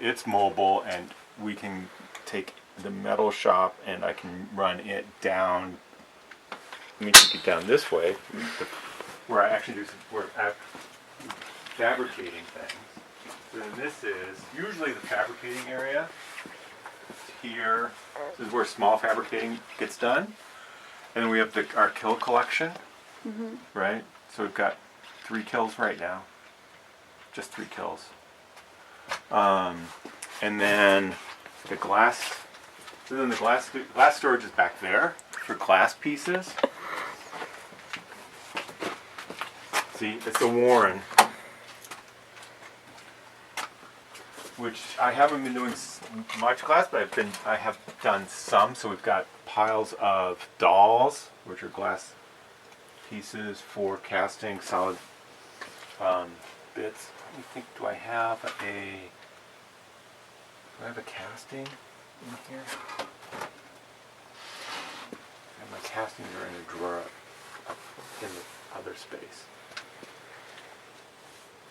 it's mobile, and we can take the metal shop and I can run it down. Let me take it down this way, where I actually do fabricating things. So then this is usually the fabricating area. Here, this is where small fabricating gets done. And then we have our kill collection, right? So we've got 3 kills right now. Just 3 kills. And then the glass, so then the glass storage is back there for glass pieces. See, it's a Warren, which I haven't been doing much glass, but I have done some. So we've got piles of dolls, which are glass pieces for casting solid bits. Let me think. Do I have a casting in here? And my castings are in a drawer up in the other space. I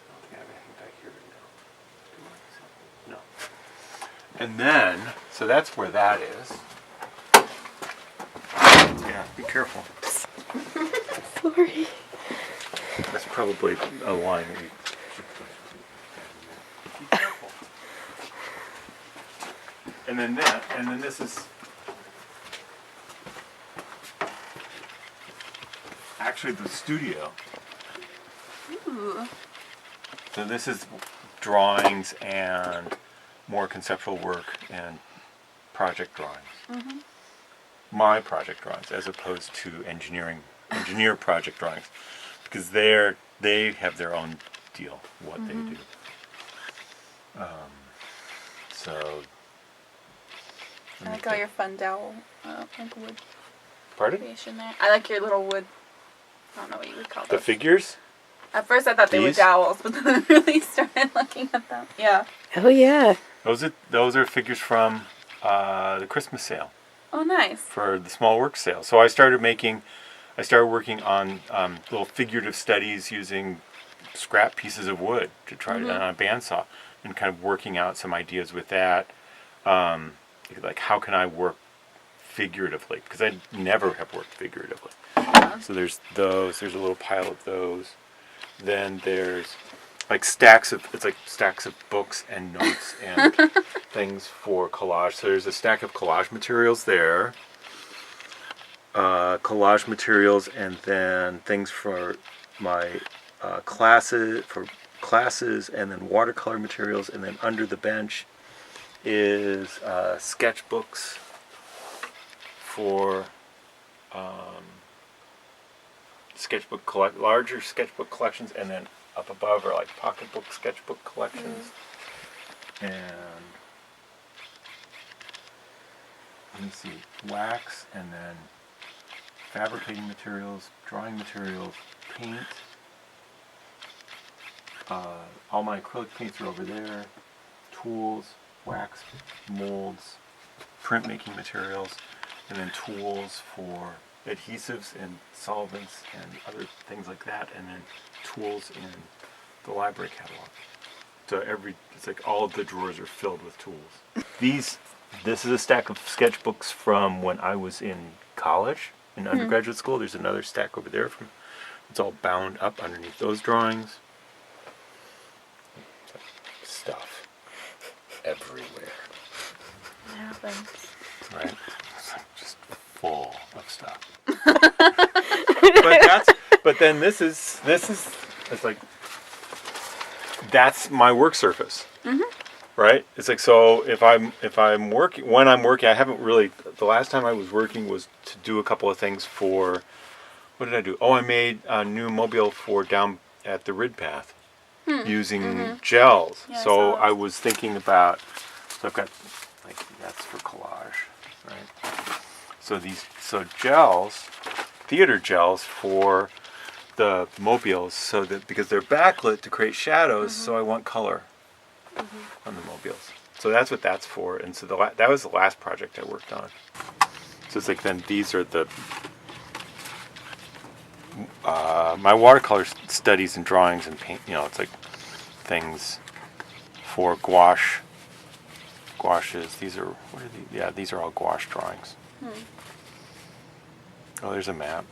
don't think I have anything back here right now. No. And then, so that's where that is. Yeah, be careful. Sorry. That's probably a line that you should put. Be careful. And then this is actually the studio. Ooh. So this is drawings and more conceptual work and project drawings. My project drawings, as opposed to engineer project drawings, because they have their own deal, what they do. So. I like all your fun dowel, like wood Pardon? creation there. I like your little wood. I don't know what you would call The those. figures? At first I thought they were These? dowels, but then I really started looking at them. Yeah. Oh yeah. Those are figures from the Christmas sale. Oh, nice. For the small work sale. So I started working on little figurative studies using scrap pieces of wood to try on a bandsaw, and kind of working out some ideas with that. Like, how can I work figuratively? Because I never have worked figuratively. So there's those. There's a little pile of those. Then there's like stacks of books and notes and things for collage. So there's a stack of collage materials there. Collage materials, and then things for my classes, and then watercolor materials, and then under the bench is sketchbooks for larger sketchbook collections, and then up above are like pocketbook sketchbook collections. And let me see, wax, and then fabricating materials, drawing materials, paint. All my acrylic paints are over there. Tools, wax, molds, printmaking materials, and then tools for adhesives and solvents and other things like that, and then tools in the library catalog. So it's like all of the drawers are filled with tools. This is a stack of sketchbooks from when I was in college, in undergraduate school. There's another stack over there it's all bound up underneath those drawings. Stuff everywhere. It happens. Right? It's like just full of stuff. But then this is it's like, that's my work surface. Right? It's like, so if I'm working, when I'm working, I haven't really, the last time I was working was to do a couple of things for, what did I do? Oh, I made a new mobile for down at the Rid Path using gels. Yeah, so I was thinking about, so I've got, like, that's for collage, right? So gels, theater gels for the mobiles, so that, because they're backlit to create shadows, so I want color on the mobiles. So that's what that's for. And so that was the last project I worked on. So it's like, then these are the my watercolor studies and drawings and paint. It's like things for gouache gouaches. These are, what are these? Yeah, these are all gouache drawings. Oh, there's a map.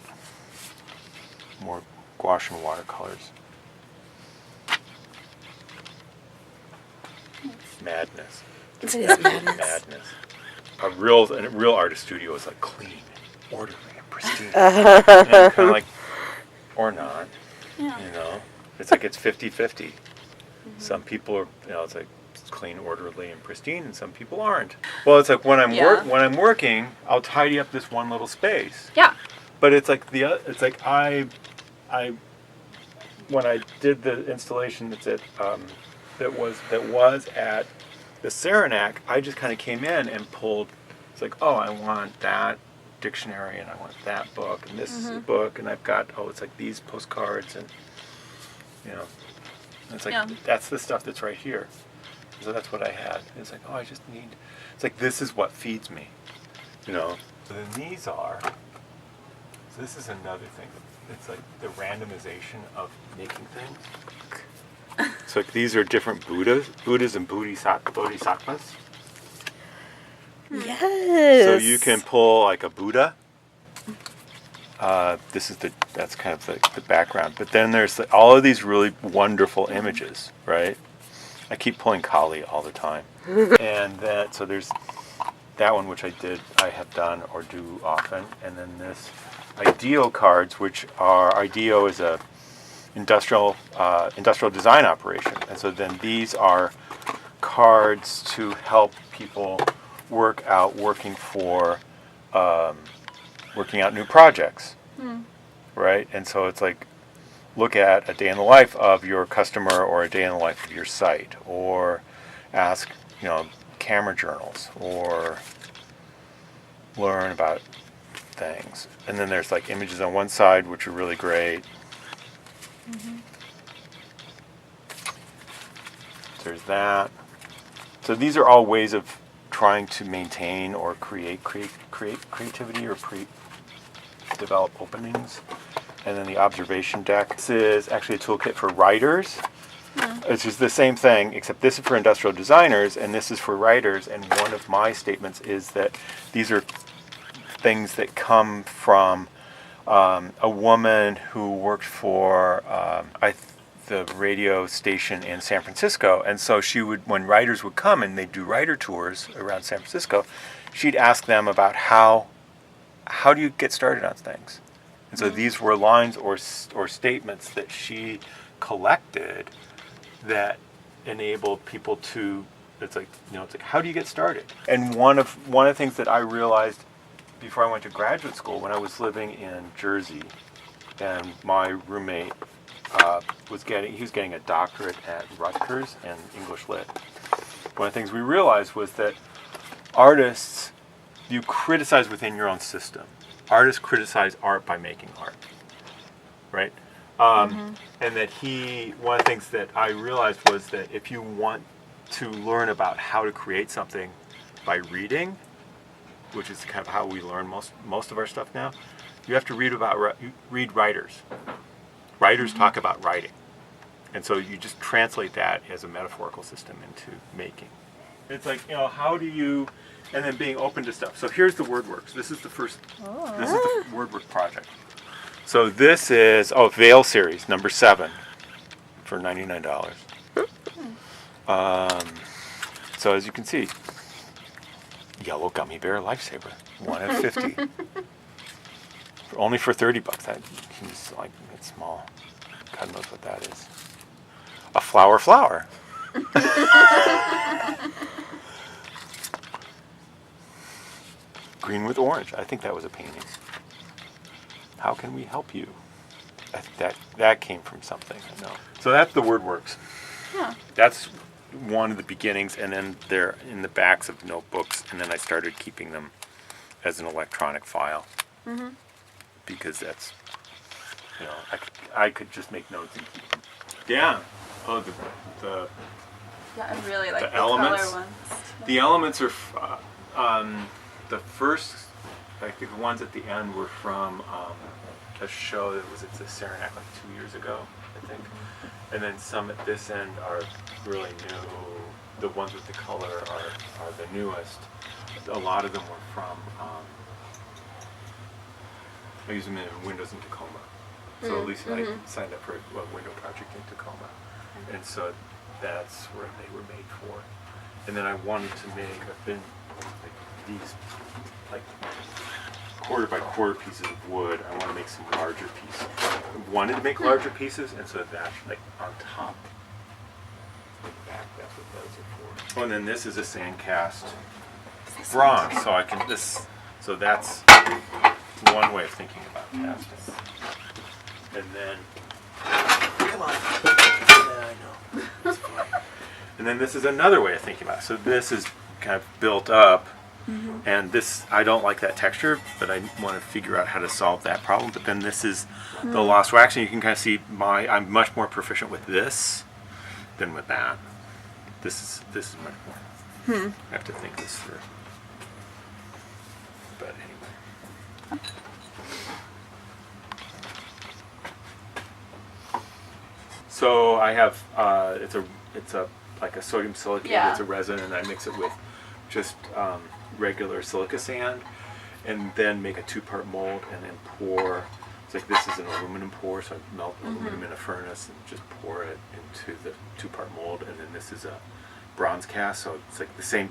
More gouache and watercolors. Madness. It is madness. Madness. A real artist studio is like clean, orderly, and pristine. And kind of like, or not. Yeah. You know, it's like it's 50-50. Some people are, it's like clean, orderly, and pristine, and some people aren't. Well, it's like when I'm when I'm working, I'll tidy up this one little space. Yeah. But it's like I when I did the installation that was at the Saranac, I just kind of came in and pulled. It's like, oh, I want that dictionary, and I want that book, and this book, and I've got it's like these postcards, and and it's like that's the stuff that's right here. So that's what I had. It's like, oh, I just need. It's like this is what feeds me, So then these are. So this is another thing. It's like the randomization of making things. So like these are different Buddhas and Bodhisattvas. Yes. So you can pull like a Buddha. That's kind of the background. But then there's all of these really wonderful images, right? I keep pulling Kali all the time. And so there's that one, which I have done or do often. And then this IDEO cards, which are, IDEO is a industrial design operation. And so then these are cards to help people working out new projects, right? And so it's like, look at a day in the life of your customer or a day in the life of your site, or ask, camera journals, or learn about things. And then there's like images on one side, which are really great. There's that. So these are all ways of trying to maintain or create creativity or develop openings. And then the observation deck. This is actually a toolkit for writers. It's just the same thing, except this is for industrial designers and this is for writers. And one of my statements is that these are things that come from a woman who worked for the radio station in San Francisco. And so she would, when writers would come and they'd do writer tours around San Francisco, she'd ask them about how do you get started on things? And so these were lines or statements that she collected that enabled people to. It's like how do you get started? And one of the things that I realized before I went to graduate school, when I was living in Jersey, and my roommate was getting a doctorate at Rutgers in English Lit. One of the things we realized was that artists, you criticize within your own system. Artists criticize art by making art, right? And that one of the things that I realized was that if you want to learn about how to create something by reading, which is kind of how we learn most of our stuff now, you have to read writers. Writers talk about writing. And so you just translate that as a metaphorical system into making. It's like, how do you, and then being open to stuff. So here's the WordWorks. This is the first, this is the WordWork project. So this is, Veil Series, number 7 for $99. So as you can see, yellow gummy bear lifesaver, 1 of 50. Only for $30. That seems like it's small. God knows what that is. A flower. Green with orange. I think that was a painting. How can we help you? That came from something. I know. So that's the WordWorks. Yeah. That's one of the beginnings, and then they're in the backs of notebooks, and then I started keeping them as an electronic file. Because that's, I could just make notes and keep them. Yeah. Oh, I really like the elements. color ones. The elements are the first, like the ones at the end were from a show that was at the Saranac like 2 years ago, I think. And then some at this end are really new the ones with the color are the newest. A lot of them were from, I use them in Windows in Tacoma. So at least I signed up for a window project in Tacoma. And so that's where they were made for. And then I wanted to make, I've been like these like quarter by quarter pieces of wood. I want to make some larger pieces. I wanted to make larger pieces, and so that like on top, like back, that's what those are for. Oh, and then this is a sand cast bronze, so I can so that's one way of thinking about casting. And then, come on, yeah, I know. It's fine. And then this is another way of thinking about it. So this is kind of built up, and this, I don't like that texture, but I want to figure out how to solve that problem. But then this is the lost wax, and you can kind of see I'm much more proficient with this than with that. This is much more. I have to think this through. But anyway. So I have it's a like a sodium silicate. Yeah. It's a resin, and I mix it with just regular silica sand, and then make a 2-part mold, and then pour. It's like this is an aluminum pour, so I melt aluminum in a furnace and just pour it into the 2-part mold, and then this is a bronze cast, so it's like the same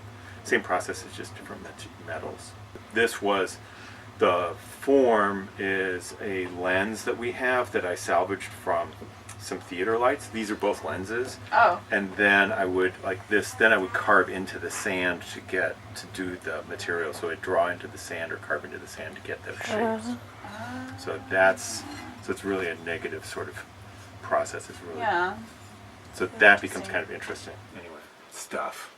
process, it's just different metals. This was, the form is a lens that we have that I salvaged from some theater lights. These are both lenses. Oh. And then I would, like this, then I would carve into the sand to do the material. So I'd draw into the sand or carve into the sand to get those shapes. So it's really a negative sort of process. It's really, Yeah. so that becomes kind of interesting. Anyway, stuff.